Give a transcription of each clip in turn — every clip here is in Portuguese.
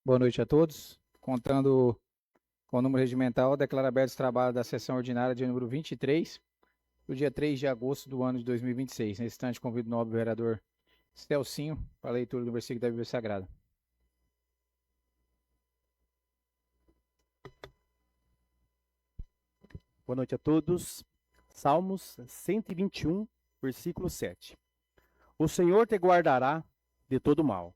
Boa noite a todos. Contando com o número regimental, declaro aberto o trabalho da sessão ordinária de número 23, do dia 3 de agosto do ano de 2026. Nesse instante, convido o nobre vereador Celcinho para a leitura do versículo da Bíblia Sagrada. Boa noite a todos. Salmos 121, versículo 7. O Senhor te guardará de todo mal.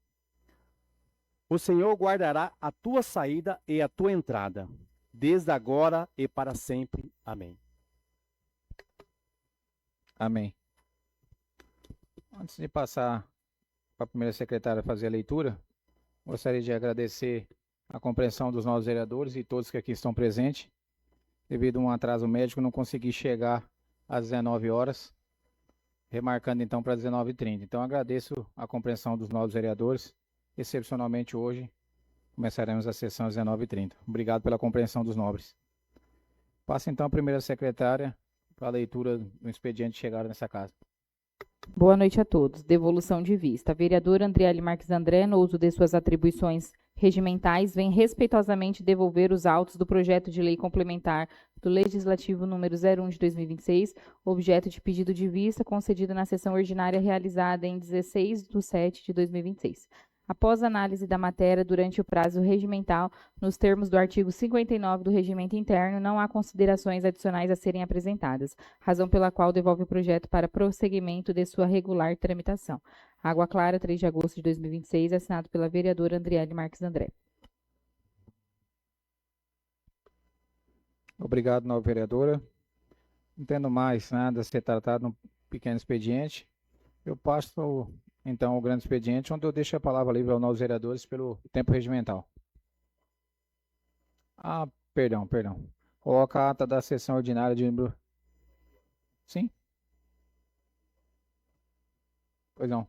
O Senhor guardará a tua saída e a tua entrada, desde agora e para sempre. Amém. Amém. Antes de passar para a primeira secretária fazer a leitura, gostaria de agradecer a compreensão dos novos vereadores e todos que aqui estão presentes. Devido a um atraso médico, não consegui chegar às 19 horas, remarcando então para 19h30. Então agradeço a compreensão dos novos vereadores. Excepcionalmente hoje, começaremos a sessão às 19h30. Obrigado pela compreensão dos nobres. Passa então a primeira secretária para a leitura do expediente chegado nessa casa. Boa noite a todos. Devolução de vista. A vereadora Andriele Marques André, no uso de suas atribuições regimentais, vem respeitosamente devolver os autos do projeto de lei complementar do Legislativo número 01 de 2026, objeto de pedido de vista concedido na sessão ordinária realizada em 16/7/2026. Após análise da matéria durante o prazo regimental, nos termos do artigo 59 do Regimento Interno, não há considerações adicionais a serem apresentadas, razão pela qual devolve o projeto para prosseguimento de sua regular tramitação. Água Clara, 3 de agosto de 2026, assinado pela vereadora Andriele Marques André. Obrigado, nova vereadora. Não tendo mais nada a ser tratado no pequeno expediente, eu passo então o grande expediente, onde eu deixo a palavra livre aos novos vereadores pelo tempo regimental. Perdão. Coloca a ata da sessão ordinária de número... Sim? Pois não.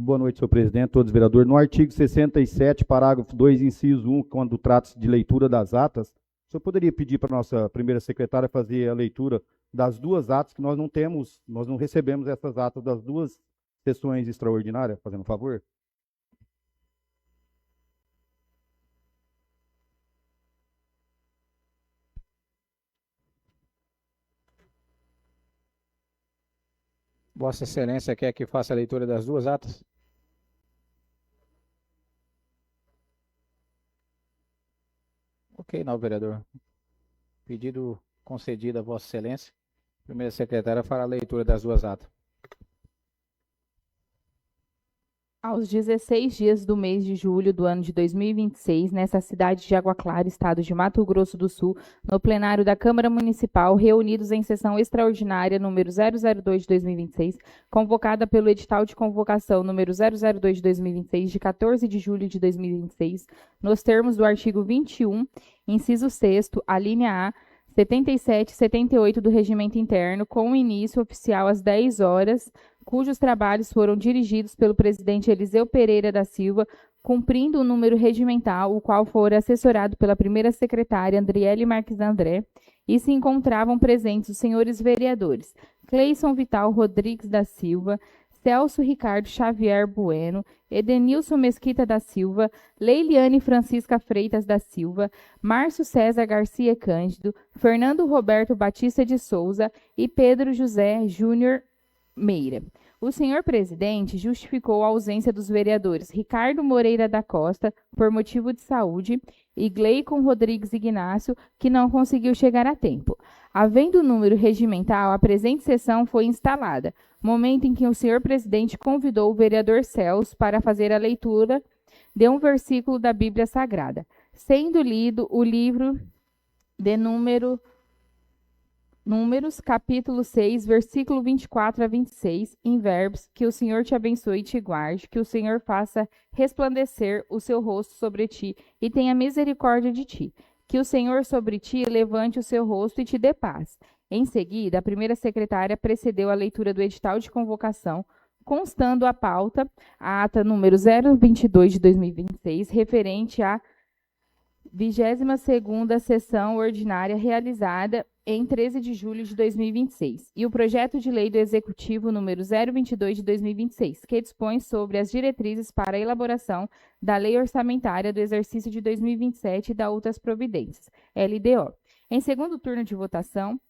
Boa noite, senhor presidente, todos os vereadores. No artigo 67, parágrafo 2, inciso 1, quando trata-se de leitura das atas, o senhor poderia pedir para a nossa primeira secretária fazer a leitura das duas atas, que nós não recebemos essas atas das duas sessões extraordinárias, fazendo um favor? Vossa Excelência quer que faça a leitura das duas atas? Ok, novo vereador. Pedido concedido a Vossa Excelência. Primeira secretária fará a leitura das duas atas. Aos 16 dias do mês de julho do ano de 2026, nessa cidade de Água Clara, estado de Mato Grosso do Sul, no plenário da Câmara Municipal, reunidos em sessão extraordinária número 002 de 2026, convocada pelo edital de convocação número 002 de 2026, de 14 de julho de 2026, nos termos do artigo 21, inciso 6º, a linha A, 77 e 78 do Regimento Interno, com início oficial às 10 horas, cujos trabalhos foram dirigidos pelo presidente Eliseu Pereira da Silva, cumprindo o número regimental, o qual for assessorado pela primeira secretária Andriele Marques André, e se encontravam presentes os senhores vereadores Cleison Vital Rodrigues da Silva, Celso Ricardo Xavier Bueno, Edenilson Mesquita da Silva, Leiliane Francisca Freitas da Silva, Márcio César Garcia Cândido, Fernando Roberto Batista de Souza e Pedro José Júnior Meira. O senhor presidente justificou a ausência dos vereadores Ricardo Moreira da Costa, por motivo de saúde, e Gleicon Rodrigues Ignácio, que não conseguiu chegar a tempo. Havendo o número regimental, a presente sessão foi instalada, momento em que o senhor presidente convidou o vereador Celso para fazer a leitura de um versículo da Bíblia Sagrada, sendo lido o livro de Números, capítulo 6, versículo 24 a 26, em verbos: que o Senhor te abençoe e te guarde, que o Senhor faça resplandecer o seu rosto sobre ti e tenha misericórdia de ti, que o Senhor sobre ti levante o seu rosto e te dê paz. Em seguida, a primeira secretária precedeu a leitura do edital de convocação, constando a pauta, a ata número 022 de 2026, referente à 22ª sessão ordinária realizada em 13 de julho de 2026, e o projeto de lei do Executivo número 022 de 2026, que dispõe sobre as diretrizes para a elaboração da Lei Orçamentária do Exercício de 2027 e da outras providências, LDO. Em segundo turno de votação,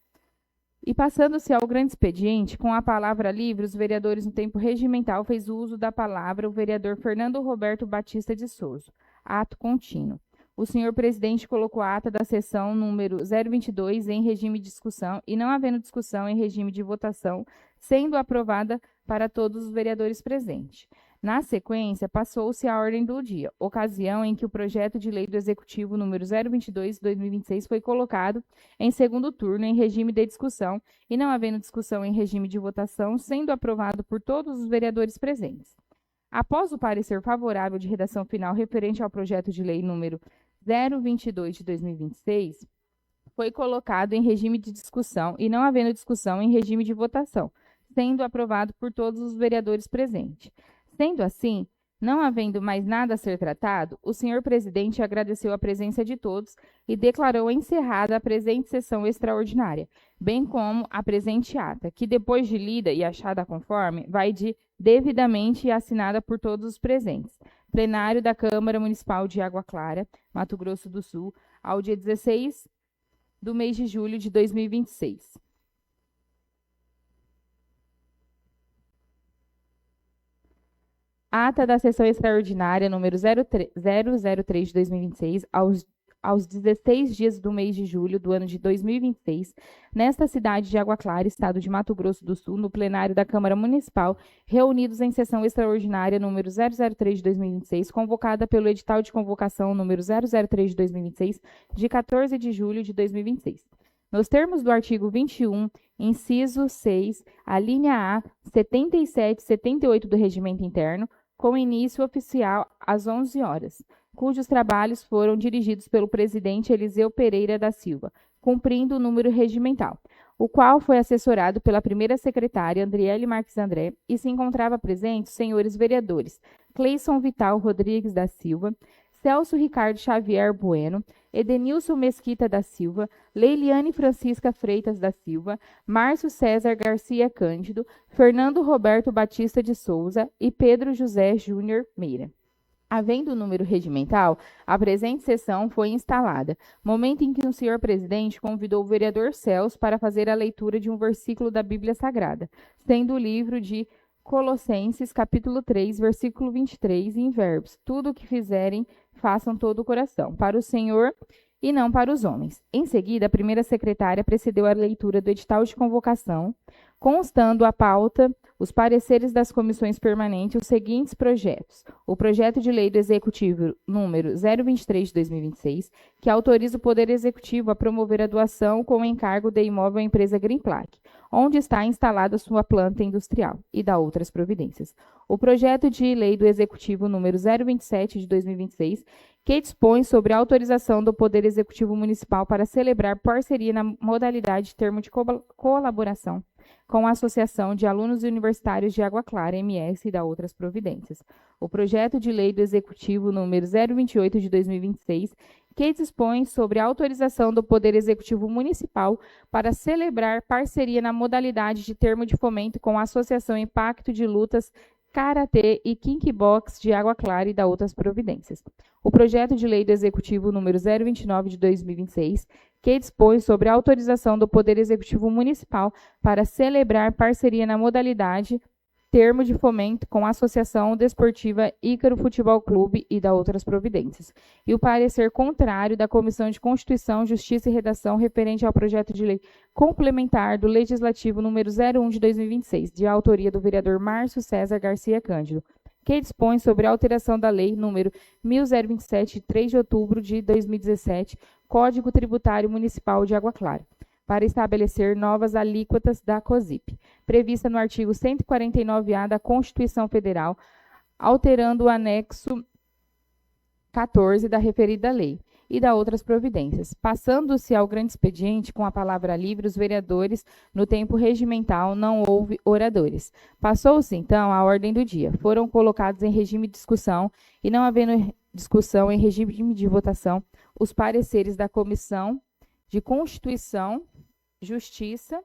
e passando-se ao grande expediente, com a palavra livre, os vereadores no tempo regimental fez uso da palavra o vereador Fernando Roberto Batista de Souza. Ato contínuo. O senhor presidente colocou a ata da sessão número 022 em regime de discussão e, não havendo discussão, em regime de votação, sendo aprovada para todos os vereadores presentes. Na sequência, passou-se a ordem do dia, ocasião em que o projeto de lei do Executivo número 022 de 2026 foi colocado em segundo turno em regime de discussão e, não havendo discussão, em regime de votação, sendo aprovado por todos os vereadores presentes. Após o parecer favorável de redação final referente ao projeto de lei número 022 de 2026, foi colocado em regime de discussão e, não havendo discussão, em regime de votação, sendo aprovado por todos os vereadores presentes. Sendo assim, não havendo mais nada a ser tratado, o senhor presidente agradeceu a presença de todos e declarou encerrada a presente sessão extraordinária, bem como a presente ata, que, depois de lida e achada conforme, vai de devidamente assinada por todos os presentes. Plenário da Câmara Municipal de Água Clara, Mato Grosso do Sul, ao dia 16 do mês de julho de 2026. Ata da sessão extraordinária número 003 de 2026, aos 16 dias do mês de julho do ano de 2026, nesta cidade de Água Clara, estado de Mato Grosso do Sul, no plenário da Câmara Municipal, reunidos em sessão extraordinária número 003 de 2026, convocada pelo edital de convocação número 003 de 2026, de 14 de julho de 2026. Nos termos do artigo 21, inciso 6, a linha A, 77 e 78 do Regimento Interno, com início oficial às 11 horas, cujos trabalhos foram dirigidos pelo presidente Eliseu Pereira da Silva, cumprindo o número regimental, o qual foi assessorado pela primeira secretária, Andriele Marques André, e se encontrava presente os senhores vereadores Cleison Vital Rodrigues da Silva, Celso Ricardo Xavier Bueno, Edenilson Mesquita da Silva, Leiliane Francisca Freitas da Silva, Márcio César Garcia Cândido, Fernando Roberto Batista de Souza e Pedro José Júnior Meira. Havendo o número regimental, a presente sessão foi instalada, momento em que o senhor presidente convidou o vereador Celso para fazer a leitura de um versículo da Bíblia Sagrada, sendo o livro de Colossenses, capítulo 3, versículo 23, em verbos: tudo o que fizerem, façam todo o coração, para o Senhor e não para os homens. Em seguida, a primeira secretária precedeu a leitura do edital de convocação, constando a pauta, os pareceres das comissões permanentes, os seguintes projetos. O projeto de lei do Executivo número 023 de 2026, que autoriza o Poder Executivo a promover a doação com encargo de imóvel à empresa Greenplac, onde está instalada sua planta industrial, e da outras providências. O projeto de lei do Executivo número 027 de 2026, que dispõe sobre a autorização do Poder Executivo Municipal para celebrar parceria na modalidade de termo de colaboração com a Associação de Alunos Universitários de Água Clara, MS, e da outras providências. O projeto de lei do Executivo número 028 de 2026, que dispõe sobre a autorização do Poder Executivo Municipal para celebrar parceria na modalidade de termo de fomento com a Associação Impacto de Lutas Karatê e Kickbox de Água Clara e da outras providências. O projeto de lei do Executivo número 029 de 2026, que dispõe sobre a autorização do Poder Executivo Municipal para celebrar parceria na modalidade termo de fomento com a Associação Desportiva Ícaro Futebol Clube e da outras providências. E o parecer contrário da Comissão de Constituição, Justiça e Redação referente ao projeto de lei complementar do Legislativo número 01 de 2026, de autoria do vereador Márcio César Garcia Cândido, que dispõe sobre a alteração da lei número 1027, de 3 de outubro de 2017, Código Tributário Municipal de Água Clara, para estabelecer novas alíquotas da COSIP, prevista no artigo 149-A da Constituição Federal, alterando o anexo 14 da referida lei, e da outras providências. Passando-se ao grande expediente, com a palavra livre, os vereadores, no tempo regimental, não houve oradores. Passou-se, então, a ordem do dia. Foram colocados em regime de discussão e, não havendo discussão, em regime de votação, os pareceres da Comissão de Constituição, Justiça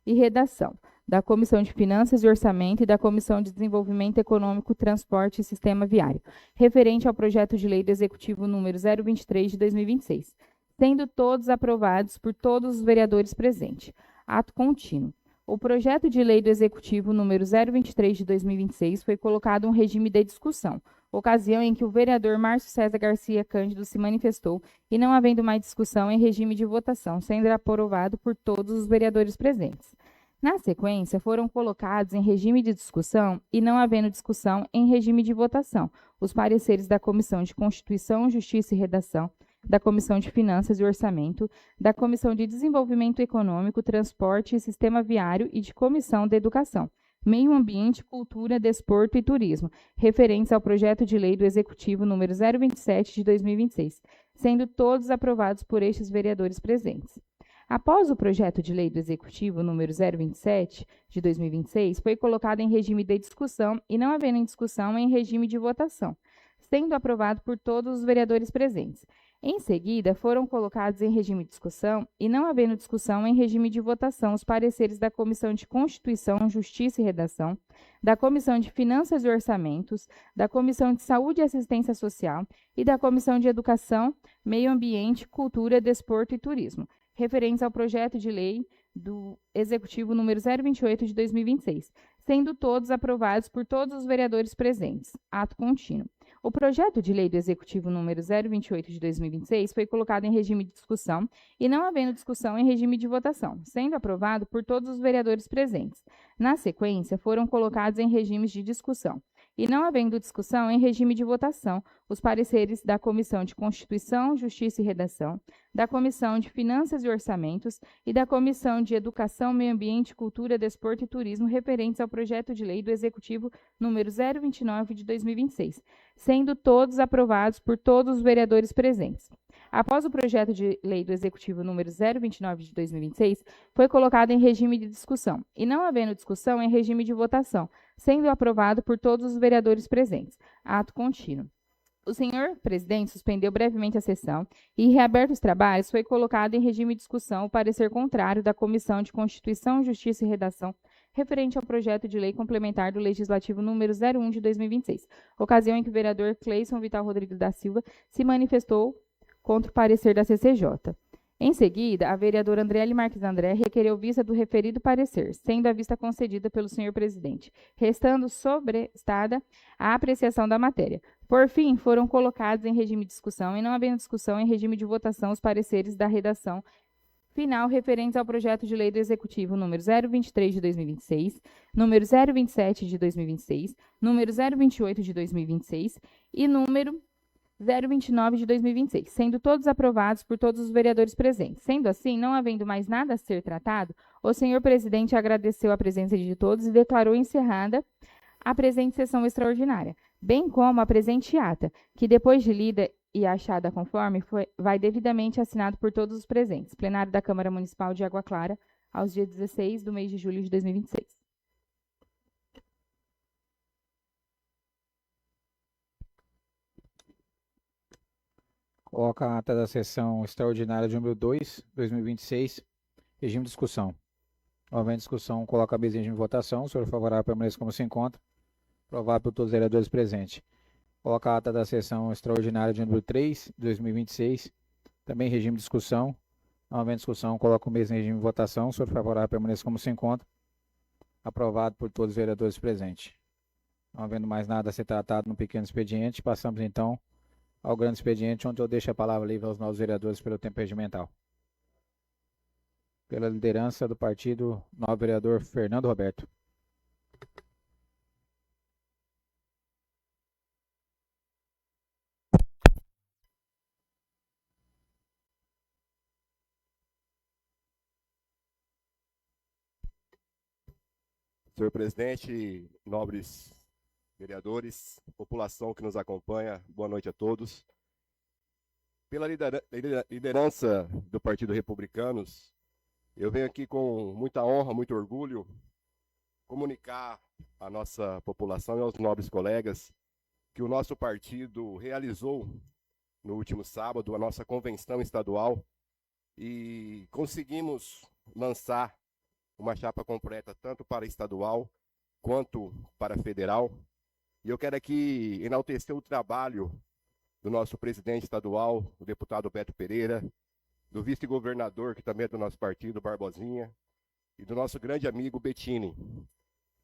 e Redação, da Comissão de Finanças e Orçamento e da Comissão de Desenvolvimento Econômico, Transporte e Sistema Viário, referente ao projeto de lei do Executivo número 023 de 2026, sendo todos aprovados por todos os vereadores presentes. Ato contínuo. O projeto de lei do Executivo número 023 de 2026 foi colocado em regime de discussão, ocasião em que o vereador Márcio César Garcia Cândido se manifestou e não havendo mais discussão em regime de votação, sendo aprovado por todos os vereadores presentes. Na sequência, foram colocados em regime de discussão e não havendo discussão em regime de votação os pareceres da Comissão de Constituição, Justiça e Redação, da Comissão de Finanças e Orçamento, da Comissão de Desenvolvimento Econômico, Transporte e Sistema Viário e de Comissão de Educação, Meio Ambiente, Cultura, Desporto e Turismo, referentes ao projeto de lei do Executivo número 027 de 2026, sendo todos aprovados por estes vereadores presentes. Após o projeto de lei do Executivo número 027 de 2026, foi colocado em regime de discussão e não havendo discussão em regime de votação, sendo aprovado por todos os vereadores presentes. Em seguida, foram colocados em regime de discussão e não havendo discussão em regime de votação os pareceres da Comissão de Constituição, Justiça e Redação, da Comissão de Finanças e Orçamentos, da Comissão de Saúde e Assistência Social e da Comissão de Educação, Meio Ambiente, Cultura, Desporto e Turismo, referentes ao projeto de lei do Executivo número 028 de 2026, sendo todos aprovados por todos os vereadores presentes. Ato contínuo. O projeto de lei do Executivo número 028 de 2026 foi colocado em regime de discussão e não havendo discussão em regime de votação, sendo aprovado por todos os vereadores presentes. Na sequência, foram colocados em regimes de discussão e não havendo discussão em regime de votação os pareceres da Comissão de Constituição, Justiça e Redação, da Comissão de Finanças e Orçamentos e da Comissão de Educação, Meio Ambiente, Cultura, Desporto e Turismo referentes ao projeto de lei do Executivo número 029 de 2026, sendo todos aprovados por todos os vereadores presentes. Após o projeto de lei do Executivo número 029 de 2026, foi colocado em regime de discussão e não havendo discussão em regime de votação, sendo aprovado por todos os vereadores presentes. Ato contínuo. O senhor presidente suspendeu brevemente a sessão e, reaberto os trabalhos, foi colocado em regime de discussão o parecer contrário da Comissão de Constituição, Justiça e Redação referente ao projeto de lei complementar do Legislativo número 01 de 2026, ocasião em que o vereador Cleison Vital Rodrigues da Silva se manifestou contra o parecer da CCJ. Em seguida, a vereadora Andriele Marques André requereu vista do referido parecer, sendo a vista concedida pelo senhor presidente, restando sobrestada a apreciação da matéria. Por fim, foram colocados em regime de discussão e não havendo discussão em regime de votação os pareceres da redação final referentes ao projeto de lei do Executivo número 023 de 2026, número 027 de 2026, número 028 de 2026 e número 029 de 2026, sendo todos aprovados por todos os vereadores presentes. Sendo assim, não havendo mais nada a ser tratado, o senhor presidente agradeceu a presença de todos e declarou encerrada a presente sessão extraordinária, bem como a presente ata, que depois de lida e achada conforme, vai devidamente assinado por todos os presentes. Plenário da Câmara Municipal de Água Clara, aos dias 16 do mês de julho de 2026. Coloca a ata da sessão extraordinária de número 2, 2026, regime de discussão. Havendo discussão, coloca a mesa em regime de votação. O senhor favorável permanece como se encontra. Aprovado por todos os vereadores presentes. Coloca a ata da sessão extraordinária de número 3, 2026, também regime de discussão. Não havendo discussão, coloca o mesmo regime de votação. O senhor favorável permanece como se encontra. Aprovado por todos os vereadores presentes. Não havendo mais nada a ser tratado no pequeno expediente, passamos então ao grande expediente, onde eu deixo a palavra livre aos novos vereadores pelo tempo regimental. Pela liderança do partido, novo vereador Fernando Roberto. Senhor presidente, nobres vereadores, população que nos acompanha, boa noite a todos. Pela liderança do Partido Republicanos, eu venho aqui com muita honra, muito orgulho, comunicar à nossa população e aos nobres colegas que o nosso partido realizou no último sábado a nossa convenção estadual e conseguimos lançar uma chapa completa tanto para estadual quanto para federal. E eu quero aqui enaltecer o trabalho do nosso presidente estadual, o deputado Beto Pereira, do vice-governador, que também é do nosso partido, Barbosinha, e do nosso grande amigo Bettini,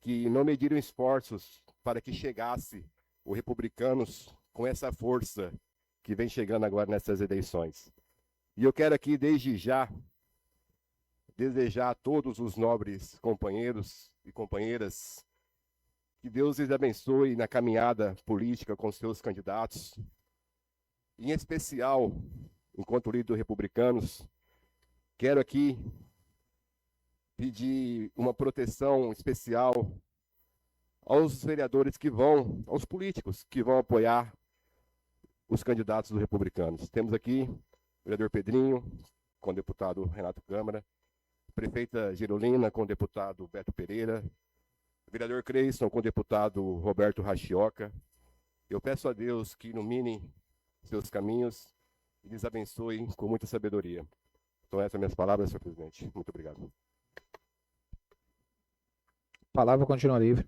que não mediram esforços para que chegasse o Republicanos com essa força que vem chegando agora nessas eleições. E eu quero aqui, desde já, desejar a todos os nobres companheiros e companheiras que Deus lhes abençoe na caminhada política com seus candidatos. Em especial, enquanto líder dos Republicanos, quero aqui pedir uma proteção especial aos vereadores que vão, aos políticos que vão apoiar os candidatos dos Republicanos. Temos aqui o vereador Pedrinho, com o deputado Renato Câmara, prefeita Gerolina, com o deputado Beto Pereira, vereador Creyson, com o deputado Roberto Rachioca. Eu peço a Deus que ilumine seus caminhos e lhes abençoe com muita sabedoria. Então, essas são minhas palavras, senhor presidente. Muito obrigado. A palavra continua livre.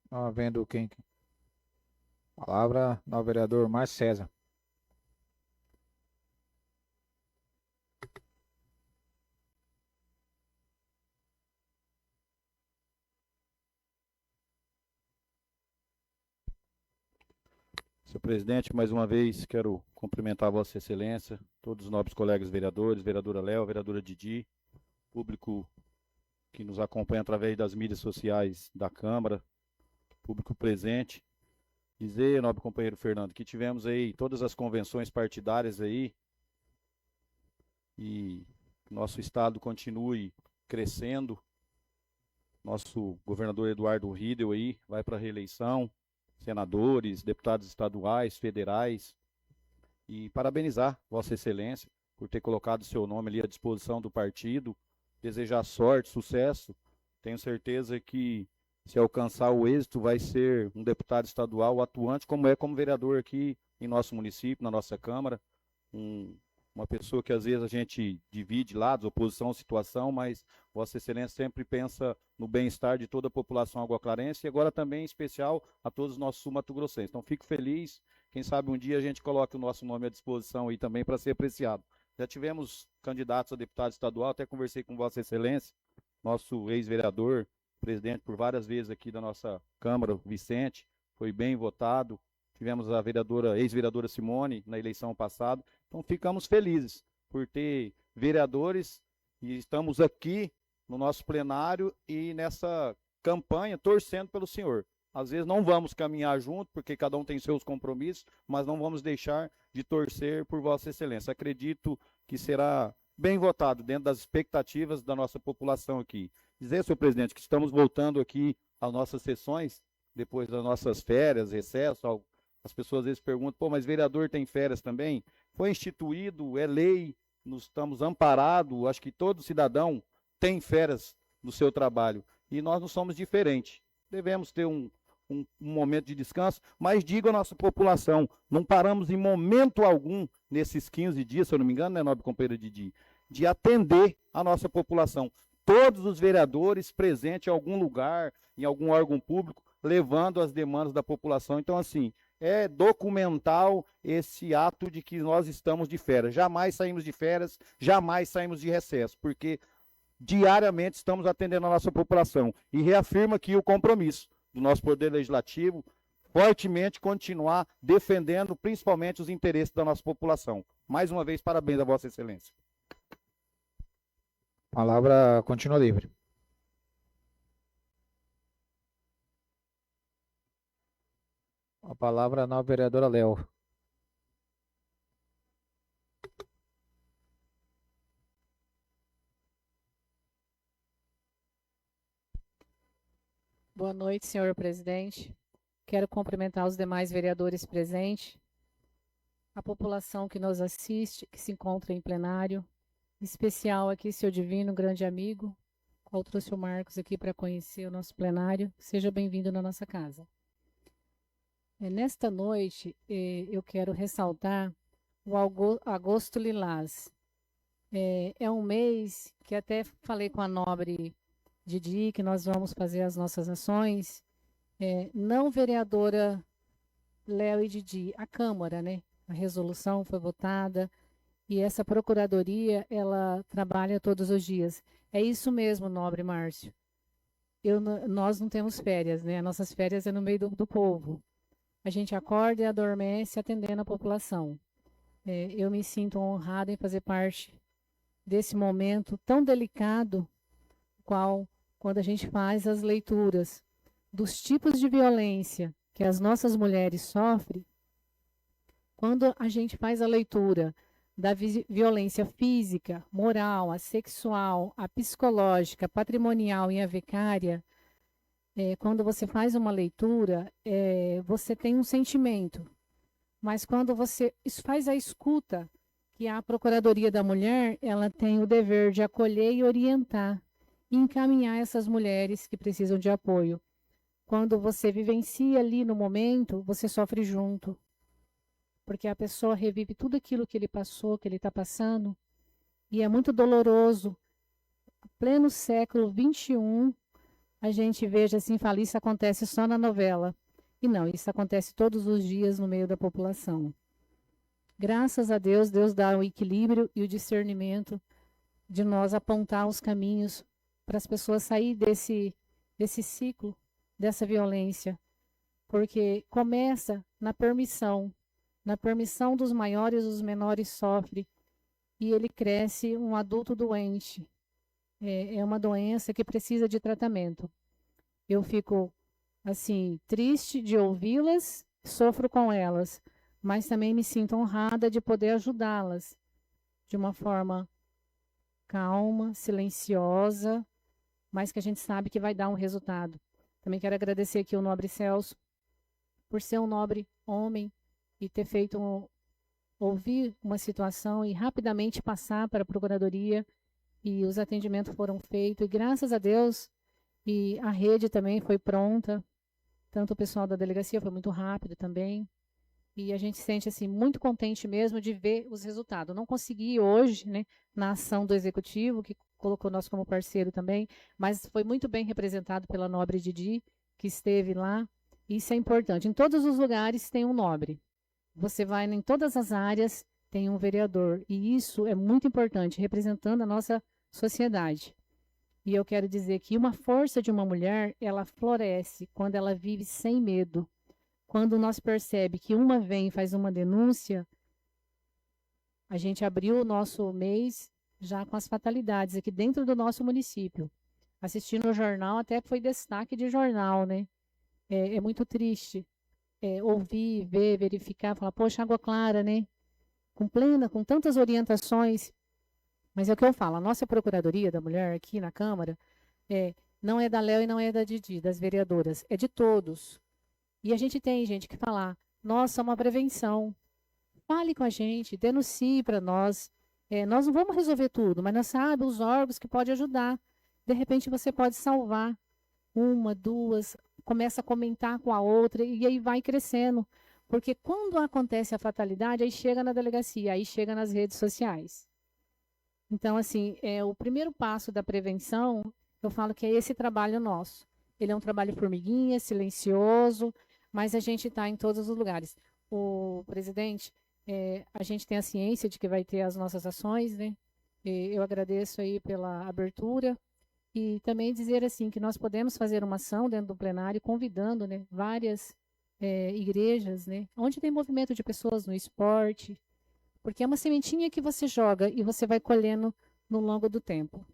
Não havendo quem. Palavra ao vereador Márcio César. Senhor presidente, mais uma vez quero cumprimentar Vossa Excelência, todos os nobres colegas vereadores, vereadora Léo, vereadora Didi, público que nos acompanha através das mídias sociais da Câmara, público presente. Dizer, nobre companheiro Fernando, que tivemos aí todas as convenções partidárias aí e nosso estado continue crescendo. Nosso governador Eduardo Riedel aí vai para a reeleição, senadores, deputados estaduais, federais, e parabenizar Vossa Excelência por ter colocado seu nome ali à disposição do partido, desejar sorte, sucesso. Tenho certeza que, se alcançar o êxito, vai ser um deputado estadual atuante, como é como vereador aqui em nosso município, na nossa Câmara, uma pessoa que às vezes a gente divide lados, oposição, situação, mas Vossa Excelência sempre pensa no bem-estar de toda a população aguaclarense e agora também em especial a todos os nossos sul-mato-grossenses. Então fico feliz, quem sabe um dia a gente coloque o nosso nome à disposição aí também para ser apreciado. Já tivemos candidatos a deputado estadual, até conversei com Vossa Excelência, nosso ex-vereador, presidente por várias vezes aqui da nossa Câmara, Vicente, foi bem votado. Tivemos a vereadora, ex-vereadora Simone na eleição passada. Então ficamos felizes por ter vereadores e estamos aqui no nosso plenário e nessa campanha torcendo pelo senhor. Às vezes não vamos caminhar junto, porque cada um tem seus compromissos, mas não vamos deixar de torcer por Vossa Excelência. Acredito que será bem votado dentro das expectativas da nossa população aqui. Dizer, senhor presidente, que estamos voltando aqui às nossas sessões, depois das nossas férias, recesso. As pessoas às vezes perguntam, pô, mas vereador tem férias também? Foi instituído, é lei, nós estamos amparados, acho que todo cidadão tem férias no seu trabalho. E nós não somos diferentes. Devemos ter um momento de descanso, mas digo à nossa população, não paramos em momento algum, nesses 15 dias, se eu não me engano, né, nobre companheiro Didi, de atender a nossa população. Todos os vereadores presentes em algum lugar, em algum órgão público, levando as demandas da população. Então, assim, é documental esse ato de que nós estamos de férias. Jamais saímos de férias, jamais saímos de recesso, porque diariamente estamos atendendo a nossa população. E reafirma aqui o compromisso do nosso Poder Legislativo, fortemente continuar defendendo principalmente os interesses da nossa população. Mais uma vez, parabéns a Vossa Excelência. A palavra continua livre. A palavra na vereadora Léo. Boa noite, senhor presidente. Quero cumprimentar os demais vereadores presentes, a população que nos assiste, que se encontra em plenário, em especial aqui, seu divino, grande amigo, qual trouxe o Marcos aqui para conhecer o nosso plenário. Seja bem-vindo na nossa casa. Nesta noite, eu quero ressaltar o Agosto Lilás. É um mês que até falei com a nobre Didi que nós vamos fazer as nossas ações. Não vereadora Léo e Didi, a Câmara, né? A resolução foi votada e essa procuradoria, ela trabalha todos os dias. É isso mesmo, nobre Márcio. Nós não temos férias, né? Nossas férias é no meio do povo. A gente acorda e adormece atendendo a população. Eu me sinto honrada em fazer parte desse momento tão delicado, quando a gente faz as leituras dos tipos de violência que as nossas mulheres sofrem, quando a gente faz a leitura da violência física, moral, a sexual, a psicológica, patrimonial e a vicária, quando você faz uma leitura, você tem um sentimento. Mas quando você faz a escuta, que a Procuradoria da Mulher, ela tem o dever de acolher e orientar, e encaminhar essas mulheres que precisam de apoio. Quando você vivencia ali no momento, você sofre junto. Porque a pessoa revive tudo aquilo que ele passou, que ele está passando, e é muito doloroso. Pleno século XXI, a gente veja assim, fala, isso acontece só na novela. E não, isso acontece todos os dias no meio da população. Graças a Deus, Deus dá o equilíbrio e o discernimento de nós apontar os caminhos para as pessoas sair desse ciclo, dessa violência. Porque começa na permissão dos maiores, os menores sofrem, e ele cresce um adulto doente. É uma doença que precisa de tratamento. Eu fico, assim, triste de ouvi-las, sofro com elas, mas também me sinto honrada de poder ajudá-las de uma forma calma, silenciosa, mas que a gente sabe que vai dar um resultado. Também quero agradecer aqui o nobre Celso, por ser um nobre homem e ter feito ouvir uma situação e rapidamente passar para a Procuradoria, e os atendimentos foram feitos, e graças a Deus, e a rede também foi pronta, tanto o pessoal da delegacia foi muito rápido também, e a gente se sente assim, muito contente mesmo de ver os resultados. Não consegui hoje, né, na ação do Executivo, que colocou nós como parceiro também, mas foi muito bem representado pela nobre Didi, que esteve lá. Isso é importante. Em todos os lugares tem um nobre. Você vai em todas as áreas, tem um vereador. E isso é muito importante, representando a nossa sociedade. E eu quero dizer que uma força de uma mulher, ela floresce quando ela vive sem medo. Quando nós percebemos que uma vem e faz uma denúncia, a gente abriu o nosso mês já com as fatalidades aqui dentro do nosso município. Assistindo o jornal, até foi destaque de jornal, né? É muito triste ouvir, ver, verificar, falar, poxa, Água Clara, né? Com tantas orientações. Mas é o que eu falo, a nossa Procuradoria da Mulher aqui na Câmara não é da Léo e não é da Didi, das vereadoras, é de todos. E a gente tem gente que falar, nossa, uma prevenção. Fale com a gente, denuncie para nós. Nós não vamos resolver tudo, mas nós sabemos os órgãos que podem ajudar. De repente você pode salvar uma, duas, começa a comentar com a outra e aí vai crescendo. Porque quando acontece a fatalidade, aí chega na delegacia, aí chega nas redes sociais. Então, assim, o primeiro passo da prevenção, eu falo que é esse trabalho nosso. Ele é um trabalho formiguinha, silencioso, mas a gente está em todos os lugares. O presidente, a gente tem a ciência de que vai ter as nossas ações, né? Eu agradeço aí pela abertura e também dizer assim que nós podemos fazer uma ação dentro do plenário, convidando, né, várias igrejas, né, onde tem movimento de pessoas no esporte, porque é uma sementinha que você joga e você vai colhendo no longo do tempo.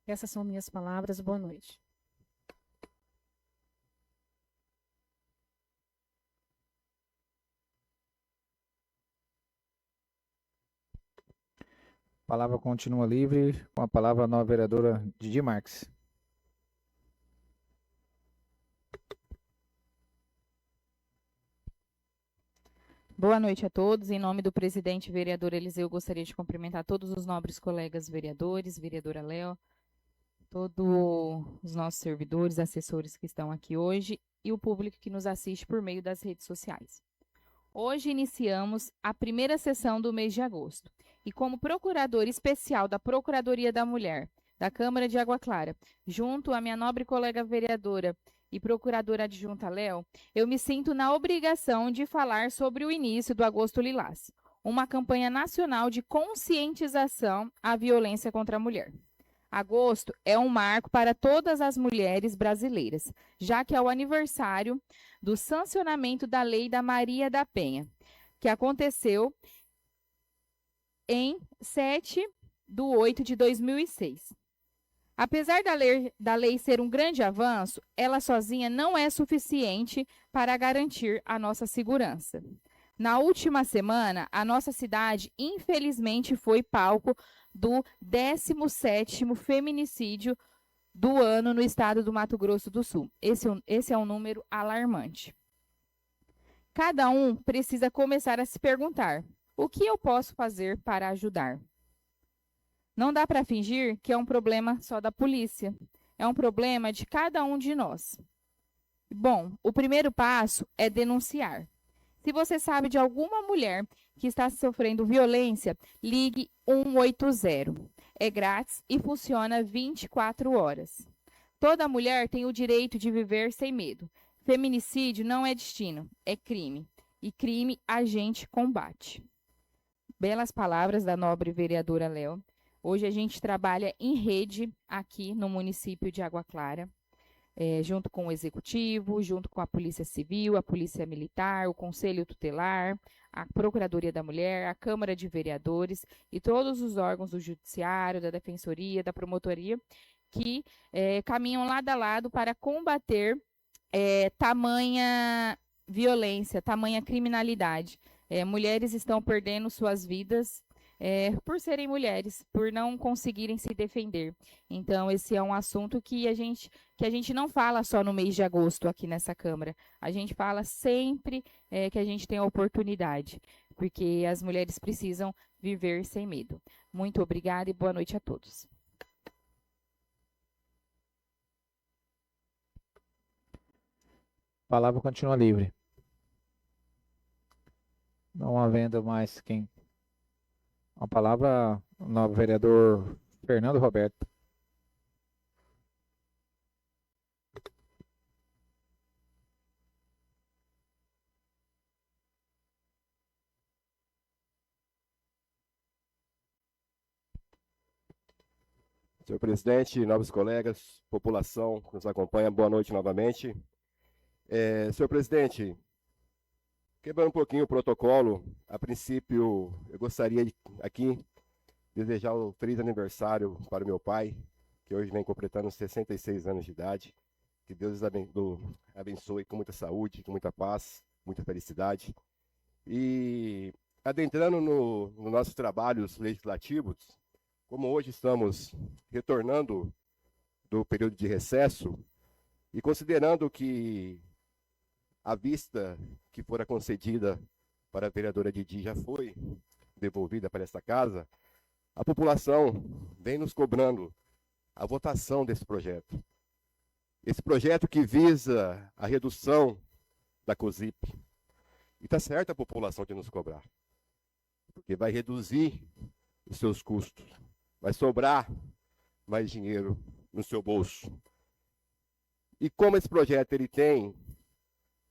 Essas são minhas palavras. Boa noite. A palavra continua livre, com a palavra a nova vereadora Didi Marques. Boa noite a todos. Em nome do presidente vereador Eliseu, eu gostaria de cumprimentar todos os nobres colegas vereadores, vereadora Léo, todos os nossos servidores, assessores que estão aqui hoje e o público que nos assiste por meio das redes sociais. Hoje iniciamos a primeira sessão do mês de agosto e, como procurador especial da Procuradoria da Mulher da Câmara de Água Clara, junto à minha nobre colega vereadora e procuradora adjunta Léo, eu me sinto na obrigação de falar sobre o início do Agosto Lilás, uma campanha nacional de conscientização à violência contra a mulher. Agosto é um marco para todas as mulheres brasileiras, já que é o aniversário do sancionamento da Lei da Maria da Penha, que aconteceu em 7/8/2006. Apesar da lei ser um grande avanço, ela sozinha não é suficiente para garantir a nossa segurança. Na última semana, a nossa cidade, infelizmente, foi palco do 17º feminicídio do ano no estado do Mato Grosso do Sul. Esse é um número alarmante. Cada um precisa começar a se perguntar: o que eu posso fazer para ajudar? Não dá para fingir que é um problema só da polícia. É um problema de cada um de nós. Bom, o primeiro passo é denunciar. Se você sabe de alguma mulher que está sofrendo violência, ligue 180. É grátis e funciona 24 horas. Toda mulher tem o direito de viver sem medo. Feminicídio não é destino, é crime. E crime a gente combate. Belas palavras da nobre vereadora Léo. Hoje a gente trabalha em rede aqui no município de Água Clara, junto com o Executivo, junto com a Polícia Civil, a Polícia Militar, o Conselho Tutelar, a Procuradoria da Mulher, a Câmara de Vereadores e todos os órgãos do Judiciário, da Defensoria, da Promotoria, que caminham lado a lado para combater tamanha violência, tamanha criminalidade. Mulheres estão perdendo suas vidas por serem mulheres, por não conseguirem se defender. Então, esse é um assunto que a gente não fala só no mês de agosto aqui nessa Câmara. A gente fala sempre que a gente tem a oportunidade, porque as mulheres precisam viver sem medo. Muito obrigada e boa noite a todos. A palavra continua livre. Não havendo mais quem... A palavra ao vereador Fernando Roberto. Senhor presidente, nobres colegas, população que nos acompanha, boa noite novamente. Senhor presidente, quebrando um pouquinho o protocolo, a princípio eu gostaria de aqui desejar o feliz aniversário para o meu pai, que hoje vem completando 66 anos de idade. Que Deus abençoe com muita saúde, com muita paz, muita felicidade. E adentrando nos nossos trabalhos legislativos, como hoje estamos retornando do período de recesso e considerando que a vista que fora concedida para a vereadora Didi já foi devolvida para esta casa, a população vem nos cobrando a votação desse projeto. Esse projeto que visa a redução da COSIP. E está certa a população de nos cobrar, porque vai reduzir os seus custos, vai sobrar mais dinheiro no seu bolso. E como esse projeto ele tem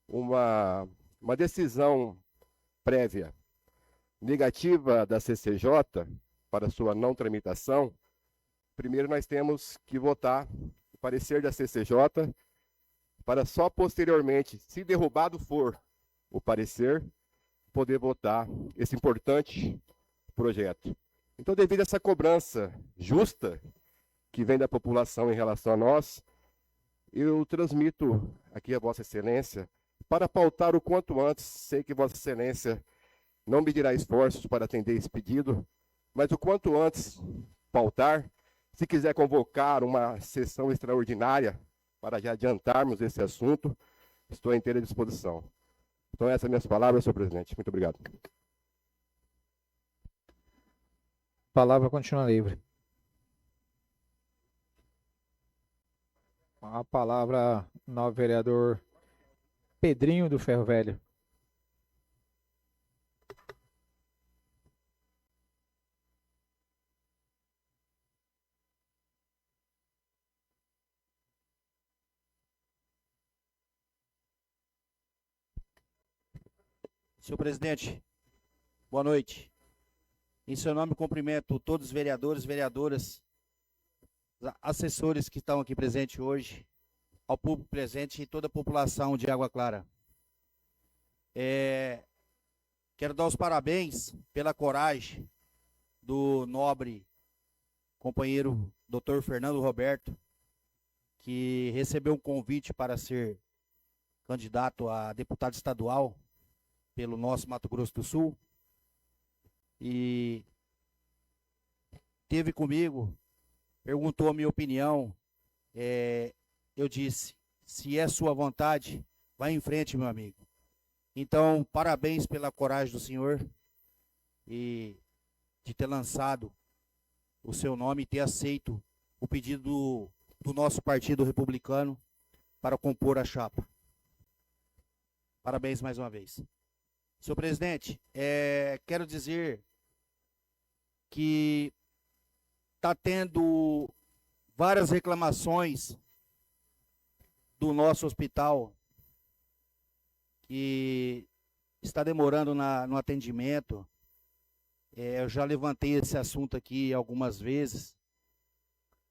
uma decisão prévia negativa da CCJ para sua não tramitação, primeiro nós temos que votar o parecer da CCJ para só posteriormente, se derrubado for o parecer, poder votar esse importante projeto. Então, devido a essa cobrança justa que vem da população em relação a nós, eu transmito aqui a Vossa Excelência para pautar o quanto antes. Sei que Vossa Excelência não medirá esforços para atender esse pedido, mas o quanto antes pautar, se quiser convocar uma sessão extraordinária para já adiantarmos esse assunto, estou à inteira disposição. Então, essas são minhas palavras, senhor presidente. Muito obrigado. A palavra continua livre. A palavra ao vereador Pedrinho do Ferro Velho. Senhor presidente, boa noite. Em seu nome, cumprimento todos os vereadores, vereadoras, assessores que estão aqui presentes hoje, ao público presente e toda a população de Água Clara. Quero dar os parabéns pela coragem do nobre companheiro Dr. Fernando Roberto, que recebeu um convite para ser candidato a deputado estadual pelo nosso Mato Grosso do Sul, e esteve comigo, perguntou a minha opinião, eu disse, se é sua vontade, vá em frente, meu amigo. Então, parabéns pela coragem do senhor e de ter lançado o seu nome e ter aceito o pedido do nosso partido republicano para compor a chapa. Parabéns mais uma vez. Senhor presidente, quero dizer que está tendo várias reclamações do nosso hospital, que está demorando no atendimento. Eu já levantei esse assunto aqui algumas vezes,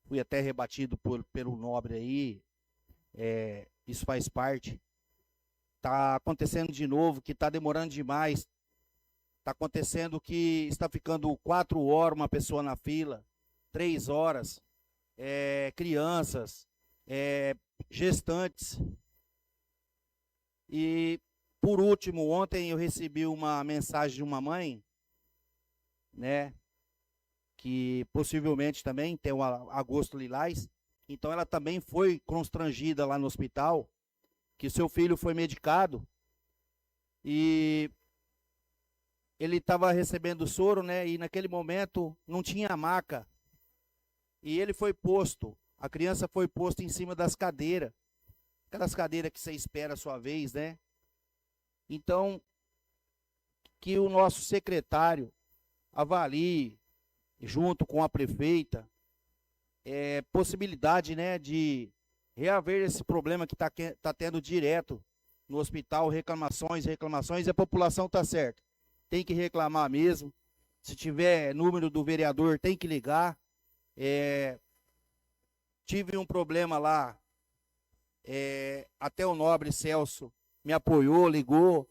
fui até rebatido pelo nobre aí, isso faz parte. Está acontecendo de novo, que está demorando demais. Está acontecendo que está ficando 4 horas uma pessoa na fila, 3 horas, crianças, gestantes. E, por último, ontem eu recebi uma mensagem de uma mãe, né, que possivelmente também tem o agosto lilás, então ela também foi constrangida lá no hospital, que seu filho foi medicado e ele estava recebendo soro, né? E naquele momento não tinha maca. E ele foi posto, a criança foi posta em cima das cadeiras, aquelas cadeiras que você espera a sua vez, né? Então, que o nosso secretário avalie, junto com a prefeita, possibilidade, né, de reaver esse problema que tá tendo direto no hospital, reclamações, e a população está certa. Tem que reclamar mesmo. Se tiver número do vereador, tem que ligar. Tive um problema lá, até o nobre Celso me apoiou, ligou.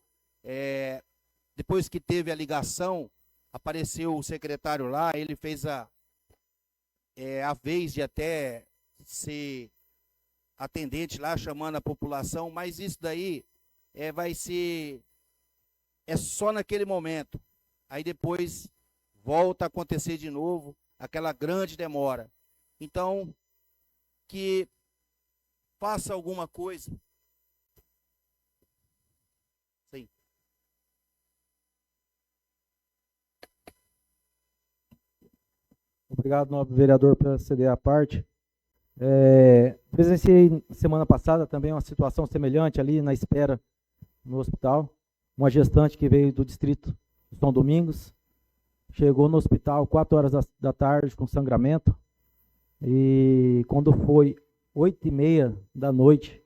Depois que teve a ligação, apareceu o secretário lá, ele fez a vez de até ser atendente lá, chamando a população, mas isso daí vai ser só naquele momento. Aí depois volta a acontecer de novo, aquela grande demora. Então, que faça alguma coisa. Sim. Obrigado, nobre vereador, por ceder a parte. Presenciei semana passada também uma situação semelhante ali na espera no hospital. Uma gestante que veio do distrito de São Domingos, chegou no hospital 4 horas da tarde com sangramento, e quando foi 8h30 da noite,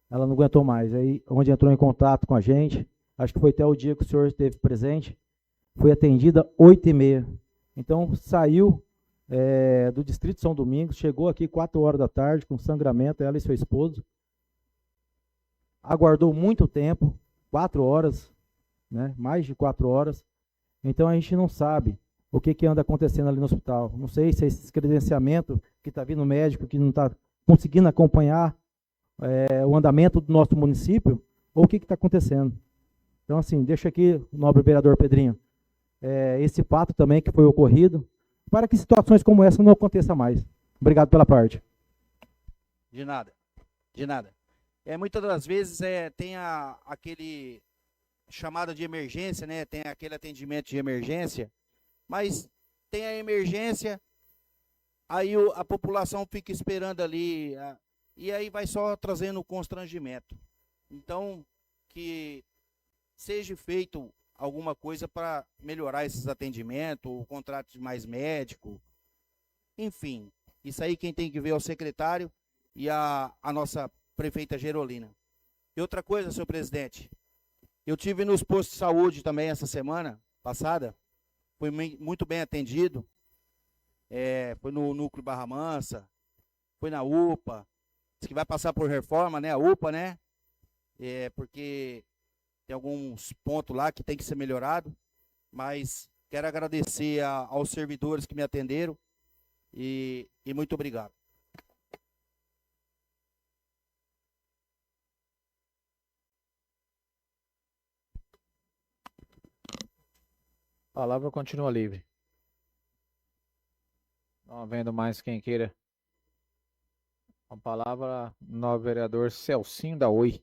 ela não aguentou mais. Aí, onde entrou em contato com a gente, acho que foi até o dia que o senhor esteve presente, foi atendida 8h30. Então, saiu do distrito de São Domingos, chegou aqui 4 horas da tarde com sangramento, ela e seu esposo. Aguardou muito tempo, 4 horas, né, mais de 4 horas. Então a gente não sabe o que anda acontecendo ali no hospital. Não sei se é esse credenciamento que está vindo médico, que não está conseguindo acompanhar o andamento do nosso município, ou o que está acontecendo. Então, assim, deixa aqui, o nobre vereador Pedrinho, esse fato também que foi ocorrido, para que situações como essa não aconteçam mais. Obrigado pela parte. De nada, de nada. Muitas das vezes tem aquele chamada de emergência, né? Tem aquele atendimento de emergência, mas tem a emergência, aí a população fica esperando ali, e aí vai só trazendo constrangimento. Então, que seja feito alguma coisa para melhorar esses atendimentos, o contrato de mais médico, enfim. Isso aí quem tem que ver é o secretário e a nossa prefeita Gerolina. E outra coisa, senhor presidente, eu tive nos postos de saúde também essa semana passada, fui muito bem atendido, foi no Núcleo Barra Mansa, foi na UPA, diz que vai passar por reforma, né, a UPA, né, porque tem alguns pontos lá que tem que ser melhorado, mas quero agradecer aos servidores que me atenderam e muito obrigado. A palavra continua livre. Não havendo mais quem queira. A palavra, novo vereador Celcinho da Oi.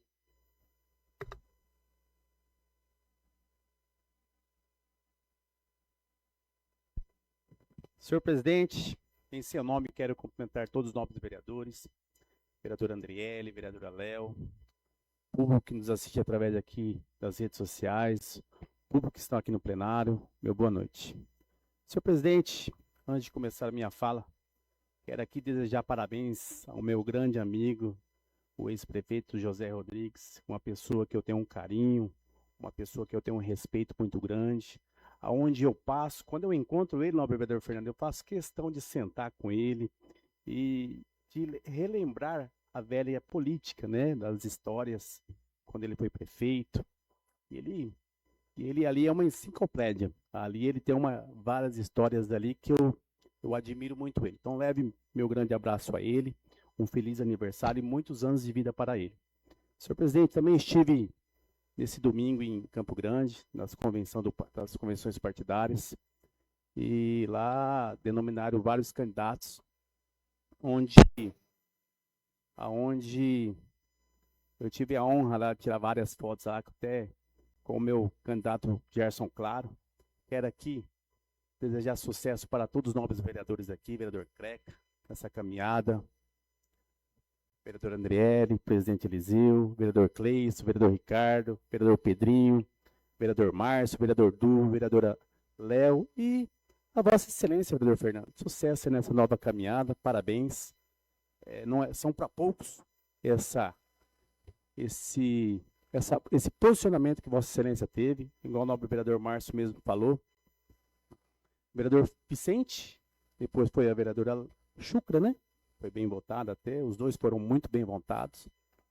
Senhor presidente, em seu nome quero cumprimentar todos os nobres vereadores, vereadora Andriele, vereadora Léo, público que nos assiste através aqui das redes sociais, público que está aqui no plenário, meu boa noite. Senhor presidente, antes de começar a minha fala, quero aqui desejar parabéns ao meu grande amigo, o ex-prefeito José Rodrigues, uma pessoa que eu tenho um carinho, uma pessoa que eu tenho um respeito muito grande. Aonde eu passo, quando eu encontro ele, nobre vereador Fernando, eu faço questão de sentar com ele e de relembrar a velha política, né, das histórias, quando ele foi prefeito. E ele ali é uma enciclopédia. Ali ele tem várias histórias ali que eu admiro muito ele. Então leve meu grande abraço a ele, um feliz aniversário e muitos anos de vida para ele. Senhor presidente, também estive nesse domingo em Campo Grande, das convenções partidárias, e lá denominaram vários candidatos, aonde eu tive a honra lá de tirar várias fotos lá, até com o meu candidato Gerson Claro. Quero aqui desejar sucesso para todos os nobres vereadores aqui, vereador Creca, nessa caminhada, vereador Andriele, presidente Eliseu, vereador Cleison, vereador Ricardo, vereador Pedrinho, vereador Márcio, vereador Du, vereadora Léo e a Vossa Excelência, vereador Fernando. Sucesso nessa nova caminhada, parabéns. São para poucos esse posicionamento que Vossa Excelência teve, igual o nobre vereador Márcio mesmo falou. Vereador Vicente, depois foi a vereadora Chucra, né? Foi bem votada até, os dois foram muito bem votados.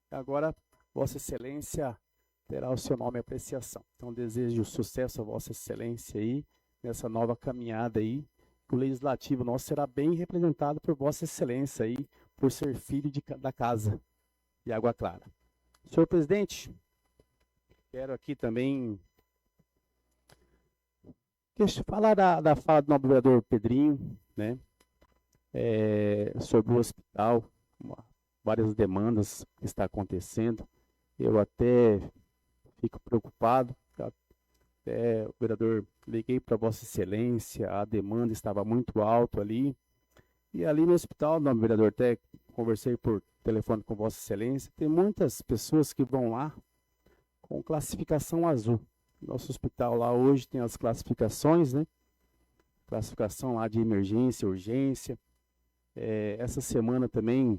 Agora, Vossa Excelência terá o seu nome e apreciação. Então, desejo sucesso a Vossa Excelência aí, nessa nova caminhada aí. O Legislativo nosso será bem representado por Vossa Excelência aí, por ser filho da casa de Água Clara. Senhor presidente, quero aqui também falar da fala do nobre vereador Pedrinho, né? Sobre o hospital, várias demandas que está acontecendo. Eu até fico preocupado. Até o vereador, liguei para Vossa Excelência, a demanda estava muito alta ali. E ali no hospital, nobre vereador, até conversei por telefone com Vossa Excelência, tem muitas pessoas que vão lá com classificação azul. Nosso hospital lá hoje tem as classificações, né? Classificação lá de emergência, urgência. Essa semana também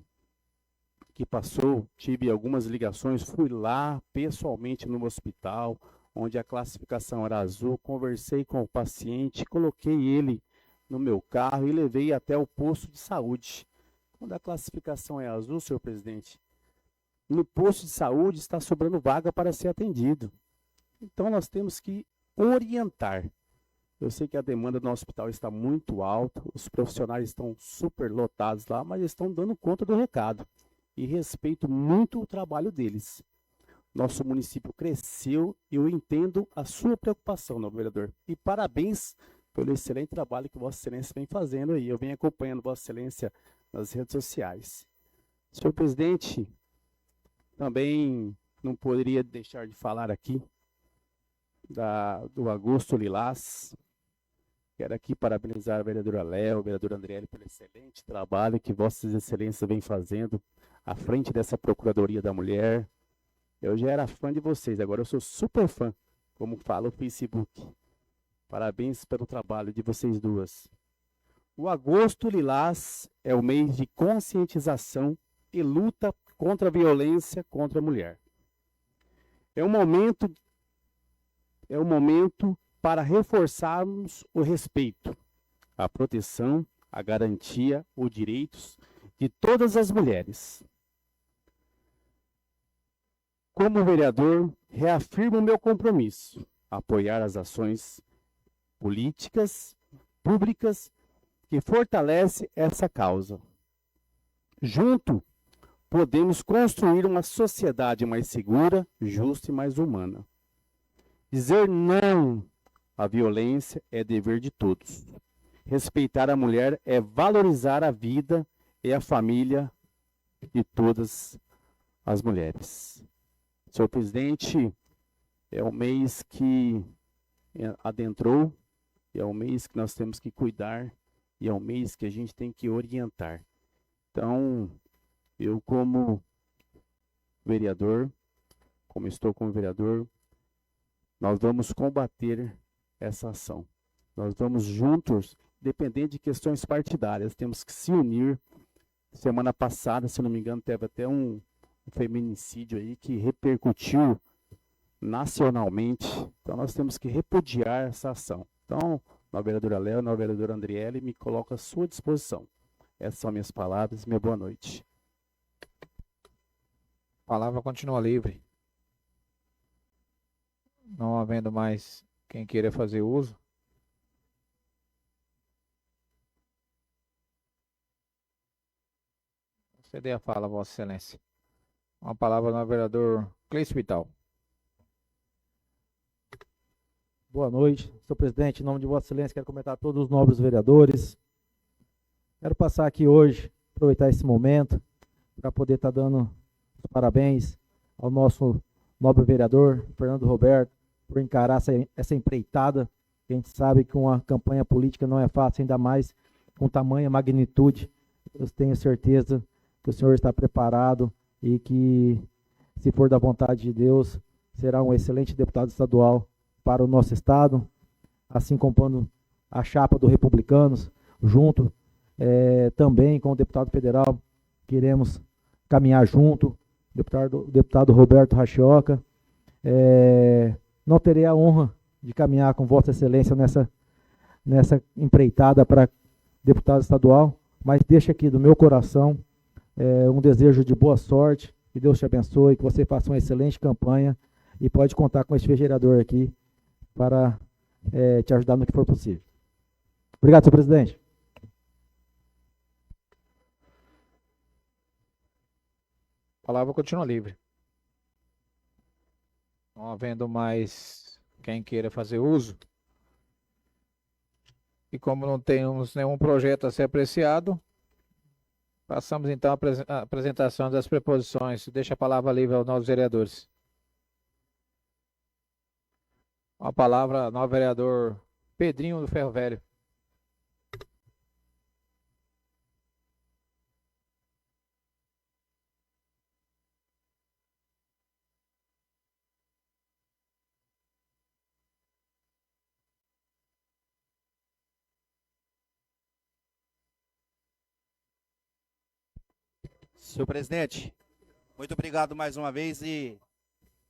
que passou, tive algumas ligações, fui lá pessoalmente no hospital, onde a classificação era azul, conversei com o paciente, coloquei ele no meu carro e levei até o posto de saúde. Quando a classificação é azul, senhor presidente, no posto de saúde está sobrando vaga para ser atendido. Então nós temos que orientar. Eu sei que a demanda do nosso hospital está muito alta, os profissionais estão super lotados lá, mas estão dando conta do recado. E respeito muito o trabalho deles. Nosso município cresceu e eu entendo a sua preocupação, nobre vereador. E parabéns pelo excelente trabalho que Vossa Excelência vem fazendo aí. Eu venho acompanhando Vossa Excelência nas redes sociais. Senhor presidente, também não poderia deixar de falar aqui do Agosto Lilás. Quero aqui parabenizar a vereadora Léo, a vereadora Andriele pelo excelente trabalho que Vossas Excelências vem fazendo à frente dessa Procuradoria da Mulher. Eu já era fã de vocês, agora eu sou super fã, como fala o Facebook. Parabéns pelo trabalho de vocês duas. O Agosto Lilás é o mês de conscientização e luta contra a violência contra a mulher. É um momento para reforçarmos o respeito, a proteção, a garantia, os direitos de todas as mulheres. Como vereador, reafirmo meu compromisso, apoiar as ações políticas, públicas, que fortalecem essa causa. Junto, podemos construir uma sociedade mais segura, justa e mais humana. Dizer não à violência é dever de todos. Respeitar a mulher é valorizar a vida e a família de todas as mulheres. Senhor presidente, é um mês que adentrou, é um mês que nós temos que cuidar e é um mês que a gente tem que orientar. Então, eu como vereador, como estou como vereador, nós vamos combater essa ação. Nós vamos juntos, dependendo de questões partidárias, temos que se unir. Semana passada, se não me engano, teve até um feminicídio aí que repercutiu nacionalmente. Então nós temos que repudiar essa ação. Então, nova vereadora Léo, nova vereadora Andriele, me coloco à sua disposição. Essas são minhas palavras. Minha boa noite. A palavra continua livre. Não havendo mais quem queira fazer uso. Ceder a fala, Vossa Excelência. Uma palavra no vereador Cleiton Vital. Boa noite, senhor presidente. Em nome de Vossa Excelência, quero comentar a todos os nobres vereadores. Quero passar aqui hoje, aproveitar esse momento, para poder estar dando os parabéns ao nosso nobre vereador, Fernando Roberto, por encarar essa empreitada. A gente sabe que uma campanha política não é fácil, ainda mais com tamanha magnitude. Eu tenho certeza que o senhor está preparado e que, se for da vontade de Deus, será um excelente deputado estadual para o nosso estado, assim compondo a chapa do Republicanos, junto também com o deputado federal, queremos caminhar junto, deputado Roberto Rachioca. Não terei a honra de caminhar com Vossa Excelência nessa empreitada para deputado estadual, mas deixo aqui do meu coração um desejo de boa sorte, que Deus te abençoe, que você faça uma excelente campanha e pode contar com esse vereador aqui para te ajudar no que for possível. Obrigado, senhor presidente. A palavra continua livre. Não havendo mais quem queira fazer uso. E como não temos nenhum projeto a ser apreciado, passamos então à apresentação das preposições. Deixa a palavra livre aos novos vereadores. A palavra ao novo vereador Pedrinho do Ferro Velho. Senhor presidente, muito obrigado mais uma vez e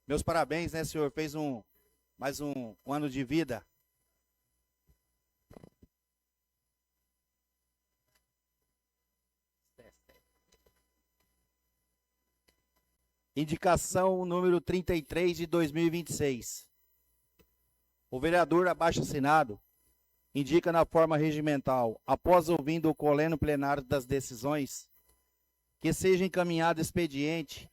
meus parabéns, né, senhor? Fez mais um ano de vida. Indicação número 33 de 2026. O vereador abaixo-assinado indica na forma regimental, após ouvindo o coleno plenário das decisões, que seja encaminhado expediente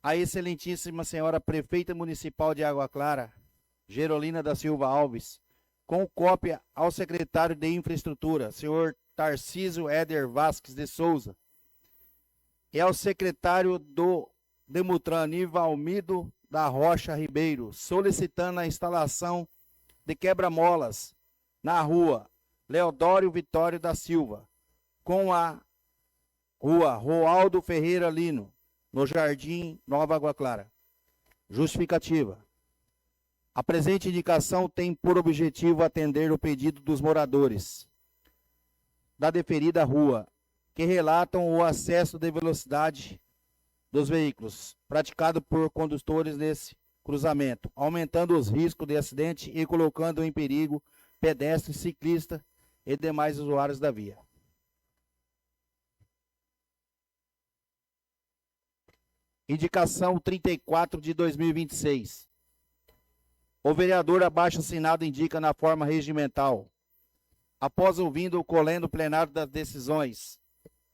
à excelentíssima senhora prefeita municipal de Água Clara, Gerolina da Silva Alves, com cópia ao secretário de Infraestrutura, senhor Tarcísio Éder Vasques de Souza, e ao secretário do Demutran, Nivalmido da Rocha Ribeiro, solicitando a instalação de quebra-molas na rua Leodório Vitório da Silva, com Rua Roaldo Ferreira Lino, no Jardim Nova Água Clara. Justificativa. A presente indicação tem por objetivo atender o pedido dos moradores da deferida rua, que relatam o excesso de velocidade dos veículos praticado por condutores nesse cruzamento, aumentando os riscos de acidente e colocando em perigo pedestres, ciclistas e demais usuários da via. Indicação 34 de 2026. O vereador abaixo assinado indica na forma regimental, após ouvindo o colendo plenário das decisões,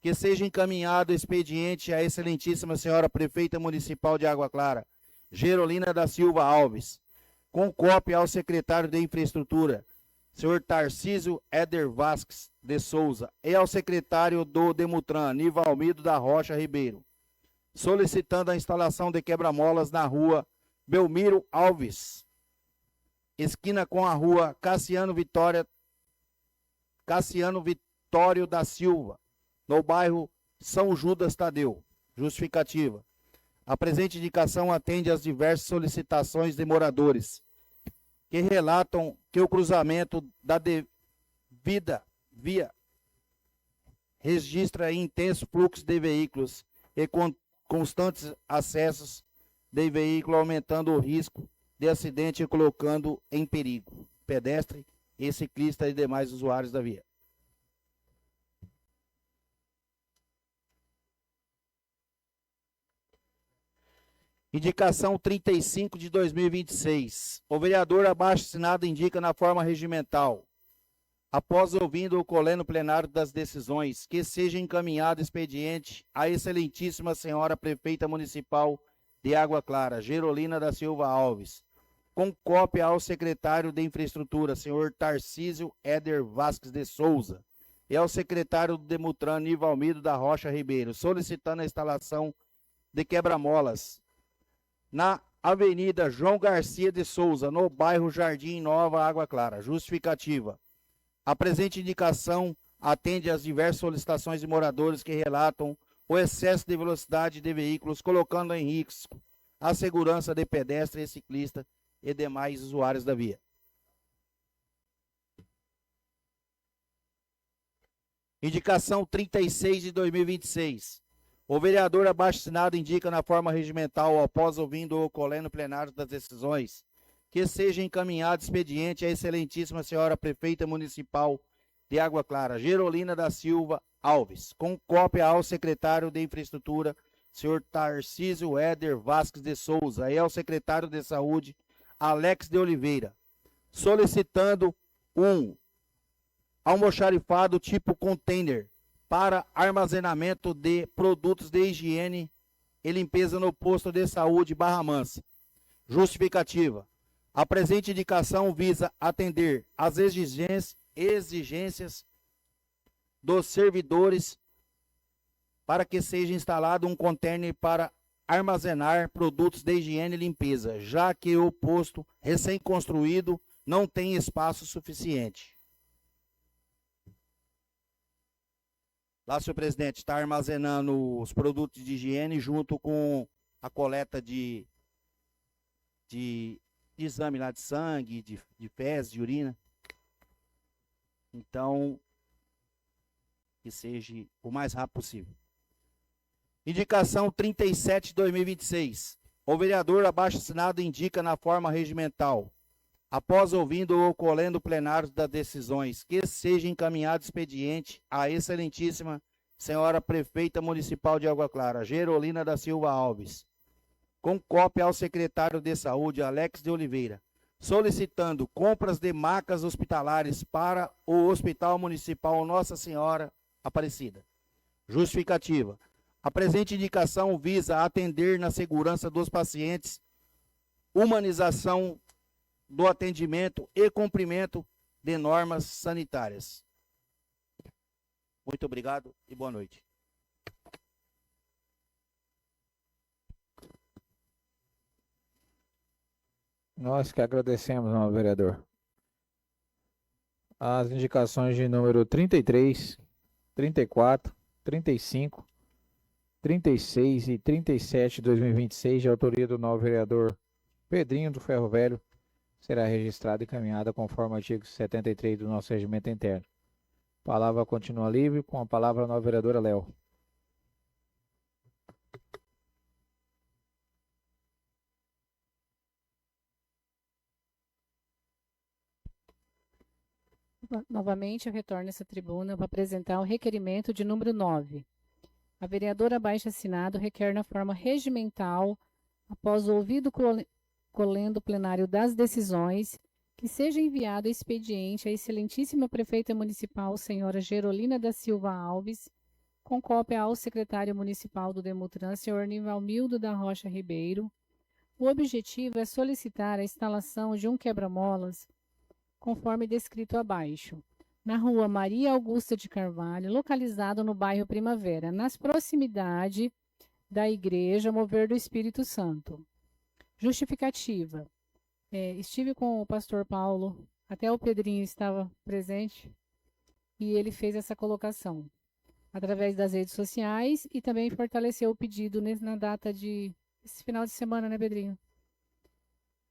que seja encaminhado expediente à excelentíssima senhora prefeita municipal de Água Clara, Gerolina da Silva Alves, com cópia ao secretário de Infraestrutura, senhor Tarcísio Éder Vasques de Souza, e ao secretário do Demutran, Nivalmido da Rocha Ribeiro, solicitando a instalação de quebra-molas na rua Belmiro Alves, esquina com a rua Cassiano Vitório da Silva, no bairro São Judas Tadeu. Justificativa. A presente indicação atende às diversas solicitações de moradores que relatam que o cruzamento da devida via registra intenso fluxo de veículos e constantes acessos de veículo, aumentando o risco de acidente e colocando em perigo pedestre e ciclista e demais usuários da via. Indicação 35 de 2026. O vereador abaixo assinado indica na forma regimental, após ouvindo o coleno plenário das decisões, que seja encaminhado expediente à excelentíssima senhora prefeita municipal de Água Clara, Gerolina da Silva Alves, com cópia ao secretário de Infraestrutura, senhor Tarcísio Éder Vasques de Souza, e ao secretário do Demutran, Nivalmido da Rocha Ribeiro, solicitando a instalação de quebra-molas na Avenida João Garcia de Souza, no bairro Jardim Nova Água Clara. Justificativa. A presente indicação atende às diversas solicitações de moradores que relatam o excesso de velocidade de veículos, colocando em risco a segurança de pedestre e ciclista e demais usuários da via. Indicação 36 de 2026. O vereador abaixo assinado indica na forma regimental, após ouvindo o coleno plenário das decisões, que seja encaminhado expediente à excelentíssima senhora prefeita municipal de Água Clara, Gerolina da Silva Alves, com cópia ao secretário de Infraestrutura, senhor Tarcísio Éder Vasques de Souza, e ao secretário de Saúde, Alex de Oliveira, solicitando um almoxarifado tipo container para armazenamento de produtos de higiene e limpeza no posto de saúde Barra Mansa. Justificativa. A presente indicação visa atender às exigências dos servidores para que seja instalado um container para armazenar produtos de higiene e limpeza, já que o posto recém-construído não tem espaço suficiente. Lá, senhor presidente, está armazenando os produtos de higiene junto com a coleta de exame lá de sangue, de fezes, de urina. Então, que seja o mais rápido possível. Indicação 37 de 2026. O vereador abaixo assinado indica na forma regimental, após ouvindo o colendo plenário das decisões, que seja encaminhado expediente à excelentíssima senhora prefeita municipal de Água Clara, Gerolina da Silva Alves, com cópia ao secretário de Saúde, Alex de Oliveira, solicitando compras de macas hospitalares para o Hospital Municipal Nossa Senhora Aparecida. Justificativa. A presente indicação visa atender na segurança dos pacientes, humanização do atendimento e cumprimento de normas sanitárias. Muito obrigado e boa noite. Nós que agradecemos, ao vereador. As indicações de número 33, 34, 35, 36 e 37 de 2026, de autoria do novo vereador Pedrinho do Ferro Velho, será registrada e encaminhada conforme o artigo 73 do nosso regimento interno. A palavra continua livre, com a palavra a nova vereadora Léo. Novamente, eu retorno essa tribuna para apresentar o requerimento de número 9. A vereadora abaixo-assinado requer na forma regimental, após o ouvido colendo plenário das decisões, que seja enviado expediente à excelentíssima prefeita municipal, senhora Gerolina da Silva Alves, com cópia ao secretário municipal do Demutran, senhor Nivalmildo da Rocha Ribeiro. O objetivo é solicitar a instalação de um quebra-molas, conforme descrito abaixo, na rua Maria Augusta de Carvalho, localizado no bairro Primavera, nas proximidades da Igreja Mover do Espírito Santo. Justificativa. Estive com o pastor Paulo, até o Pedrinho estava presente, e ele fez essa colocação através das redes sociais e também fortaleceu o pedido na data de esse final de semana, né, Pedrinho?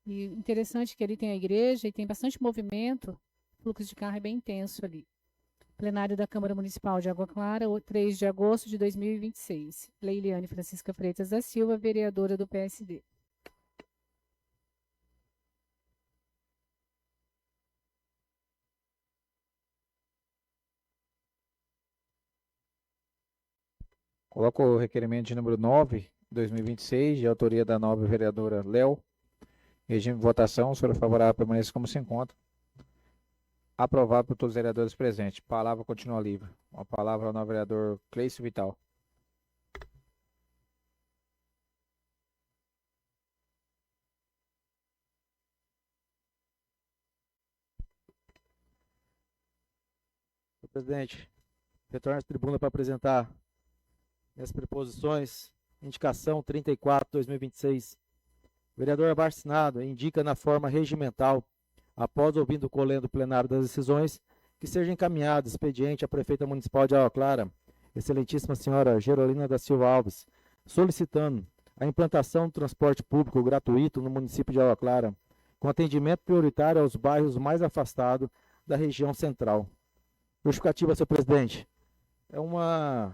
E interessante que ali tem a igreja e tem bastante movimento, o fluxo de carro é bem intenso ali. Plenário da Câmara Municipal de Água Clara, 3 de agosto de 2026. Leiliane Francisca Freitas da Silva, vereadora do PSD. Coloco o requerimento de número 9, 2026, de autoria da nova vereadora Léo. Regime de votação, se for favorável, permaneça como se encontra. Aprovado por todos os vereadores presentes. Palavra continua livre. A palavra ao novo vereador Cleice Vital. Senhor presidente, retorno à tribuna para apresentar minhas preposições. Indicação 34/2026. O vereador abaixo-assinado indica na forma regimental, após ouvindo o colendo plenário das decisões, que seja encaminhado expediente à prefeita municipal de Água Clara, excelentíssima senhora Gerolina da Silva Alves, solicitando a implantação do transporte público gratuito no município de Água Clara, com atendimento prioritário aos bairros mais afastados da região central. Justificativa, senhor presidente. É uma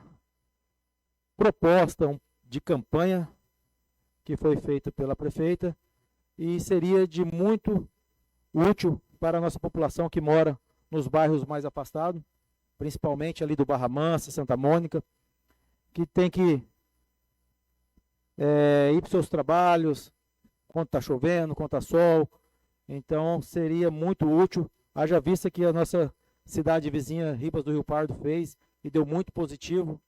proposta de campanha que foi feita pela prefeita e seria de muito útil para a nossa população que mora nos bairros mais afastados, principalmente ali do Barra Mansa, Santa Mônica, que tem que ir para os seus trabalhos, quando está chovendo, quando está sol. Então seria muito útil, haja vista que a nossa cidade vizinha, Ribas do Rio Pardo, fez e deu muito positivo.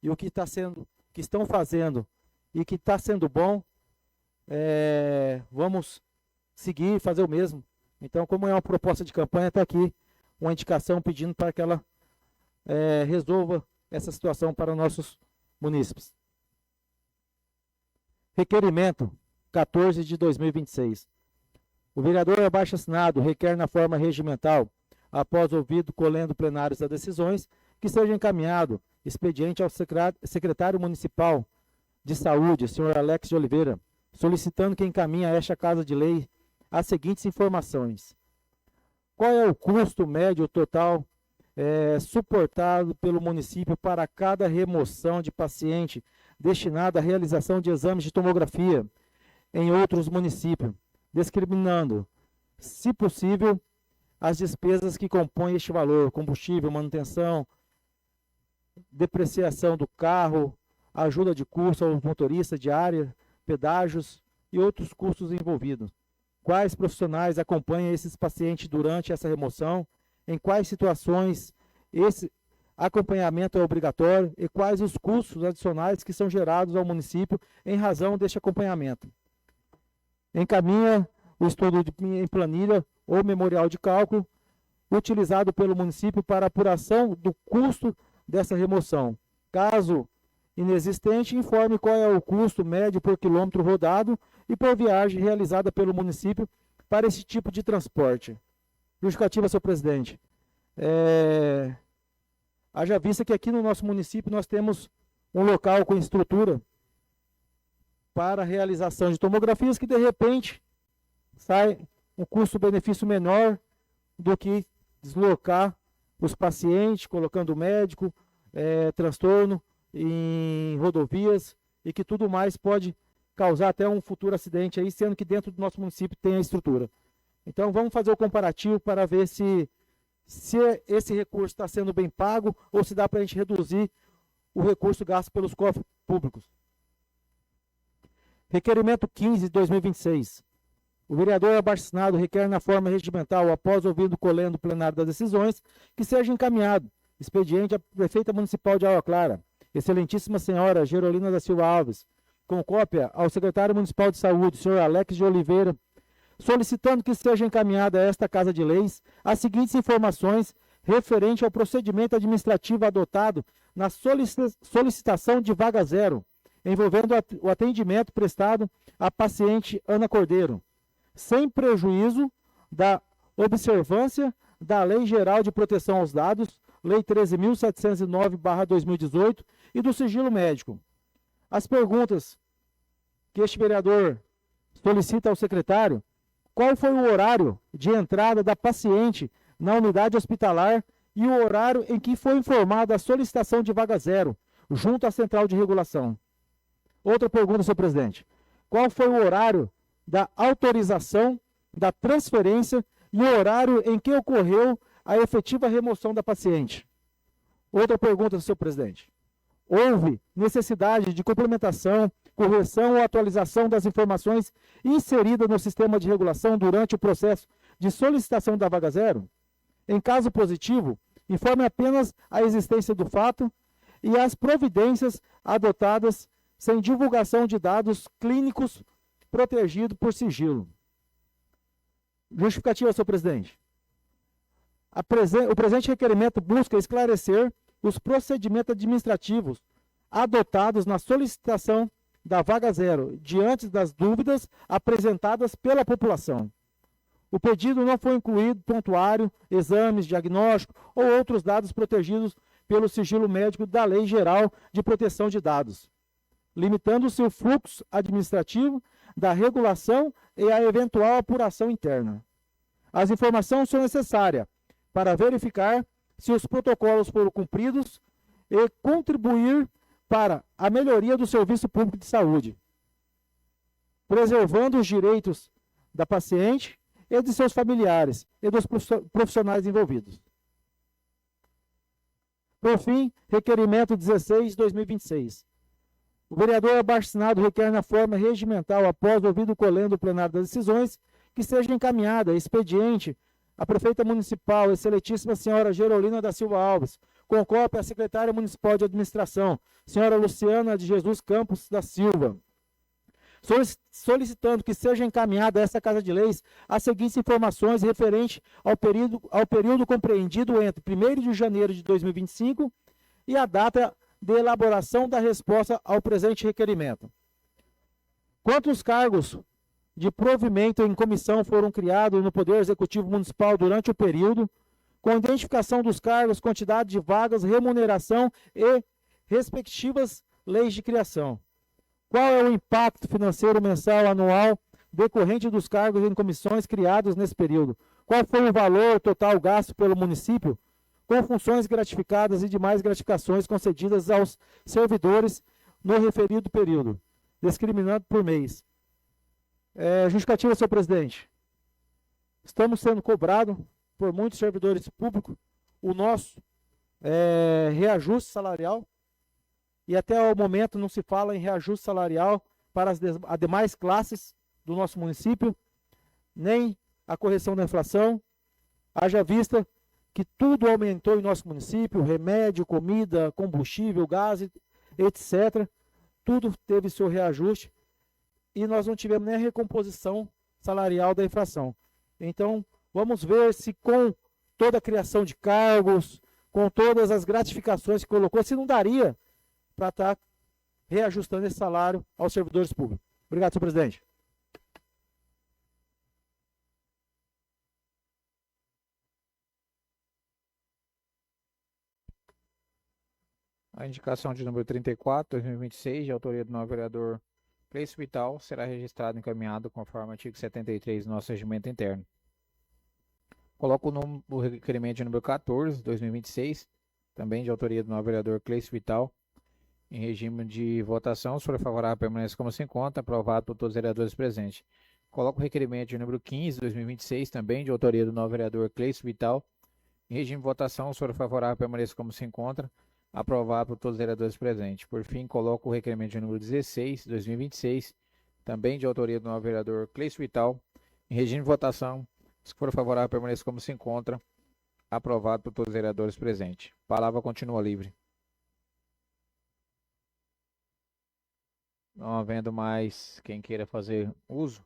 E o que estão fazendo e que está sendo bom, vamos seguir e fazer o mesmo. Então, como é uma proposta de campanha, está aqui uma indicação pedindo para que ela resolva essa situação para nossos munícipes. Requerimento 14 de 2026. O vereador abaixo-assinado requer na forma regimental, após ouvido colendo plenários das decisões, que seja encaminhado expediente ao secretário municipal de saúde, senhor Alex de Oliveira, solicitando que encaminhe a esta Casa de Lei as seguintes informações. Qual é o custo médio total suportado pelo município para cada remoção de paciente destinada à realização de exames de tomografia em outros municípios, discriminando, se possível, as despesas que compõem este valor: combustível, manutenção, depreciação do carro, ajuda de custo aos motoristas, diária, pedágios e outros custos envolvidos. Quais profissionais acompanham esses pacientes durante essa remoção? Em quais situações esse acompanhamento é obrigatório e quais os custos adicionais que são gerados ao município em razão deste acompanhamento? Encaminha o estudo em planilha ou memorial de cálculo utilizado pelo município para apuração do custo dessa remoção. Caso inexistente, informe qual é o custo médio por quilômetro rodado e por viagem realizada pelo município para esse tipo de transporte. Justificativa, senhor presidente. Haja vista que aqui no nosso município nós temos um local com estrutura para a realização de tomografias que, de repente, sai um custo-benefício menor do que deslocar os pacientes, colocando o médico, transtorno em rodovias e que tudo mais pode causar até um futuro acidente aí, sendo que dentro do nosso município tem a estrutura. Então vamos fazer o comparativo para ver se esse recurso está sendo bem pago ou se dá para a gente reduzir o recurso gasto pelos cofres públicos. Requerimento 15 de 2026. O vereador abaixo-assinado requer na forma regimental, após ouvido o colendo plenário das decisões, que seja encaminhado expediente à prefeita municipal de Água Clara, excelentíssima senhora Gerolina da Silva Alves, com cópia ao secretário municipal de saúde, senhor Alex de Oliveira, solicitando que seja encaminhada a esta Casa de Leis as seguintes informações referente ao procedimento administrativo adotado na solicitação de vaga zero, envolvendo o atendimento prestado à paciente Ana Cordeiro, sem prejuízo da observância da Lei Geral de Proteção aos Dados, Lei 13.709/2018, e do sigilo médico. As perguntas que este vereador solicita ao secretário: qual foi o horário de entrada da paciente na unidade hospitalar e o horário em que foi informada a solicitação de vaga zero, junto à central de regulação? Outra pergunta, senhor presidente: qual foi o horário da autorização, da transferência e o horário em que ocorreu a efetiva remoção da paciente? Outra pergunta, senhor presidente: houve necessidade de complementação, correção ou atualização das informações inseridas no sistema de regulação durante o processo de solicitação da vaga zero? Em caso positivo, informe apenas a existência do fato e as providências adotadas sem divulgação de dados clínicos protegidos por sigilo. Justificativa, senhor presidente. O presente requerimento busca esclarecer os procedimentos administrativos adotados na solicitação da vaga zero, diante das dúvidas apresentadas pela população. O pedido não foi incluído prontuário, exames, diagnóstico ou outros dados protegidos pelo sigilo médico da Lei Geral de Proteção de Dados, limitando-se o fluxo administrativo da regulação e a eventual apuração interna. As informações são necessárias para verificar se os protocolos foram cumpridos e contribuir para a melhoria do serviço público de saúde, preservando os direitos da paciente e de seus familiares e dos profissionais envolvidos. Por fim, requerimento 16 de 2026. O vereador abaixo-assinado requer na forma regimental, após ouvido o colendo do plenário das decisões, que seja encaminhada expediente à prefeita municipal, excelentíssima senhora Gerolina da Silva Alves, com cópia à secretária municipal de administração, senhora Luciana de Jesus Campos da Silva, solicitando que seja encaminhada a esta Casa de Leis as seguintes informações referente ao período compreendido entre 1º de janeiro de 2025 e a data de elaboração da resposta ao presente requerimento. Quantos cargos de provimento em comissão foram criados no Poder Executivo Municipal durante o período, com identificação dos cargos, quantidade de vagas, remuneração e respectivas leis de criação? Qual é o impacto financeiro mensal anual decorrente dos cargos em comissões criados nesse período? Qual foi o valor total gasto pelo município com funções gratificadas e demais gratificações concedidas aos servidores no referido período, discriminando por mês? Justificativa, senhor presidente. Estamos sendo cobrados por muitos servidores públicos o nosso reajuste salarial, e até o momento não se fala em reajuste salarial para as demais classes do nosso município, nem a correção da inflação, haja vista que tudo aumentou em nosso município: remédio, comida, combustível, gás, etc. Tudo teve seu reajuste e nós não tivemos nem a recomposição salarial da inflação. Então, vamos ver se com toda a criação de cargos, com todas as gratificações que colocou, se não daria para estar reajustando esse salário aos servidores públicos. Obrigado, senhor presidente. A indicação de número 34, 2026, de autoria do novo vereador Cleiton Vital, será registrado e encaminhado conforme o artigo 73 do nosso regimento interno. Coloco o requerimento de número 14, 2026, também de autoria do novo vereador Cleiton Vital, em regime de votação. Se for favorável, permanece como se encontra, aprovado por todos os vereadores presentes. Coloco o requerimento de número 15, 2026, também de autoria do novo vereador Cleiton Vital, em regime de votação. Se for favorável, permanece como se encontra, aprovado por todos os vereadores presentes. Por fim, coloco o requerimento de número 16, 2026, também de autoria do novo vereador Cleiton Vital, em regime de votação. Se for favorável, permaneça como se encontra, aprovado por todos os vereadores presentes. A palavra continua livre. Não havendo mais quem queira fazer uso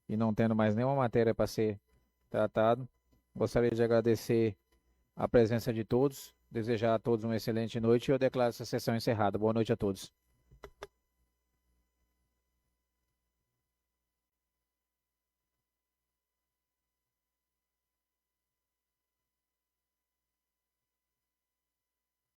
e não tendo mais nenhuma matéria para ser tratado, gostaria de agradecer a presença de todos, desejar a todos uma excelente noite e eu declaro essa sessão encerrada. Boa noite a todos.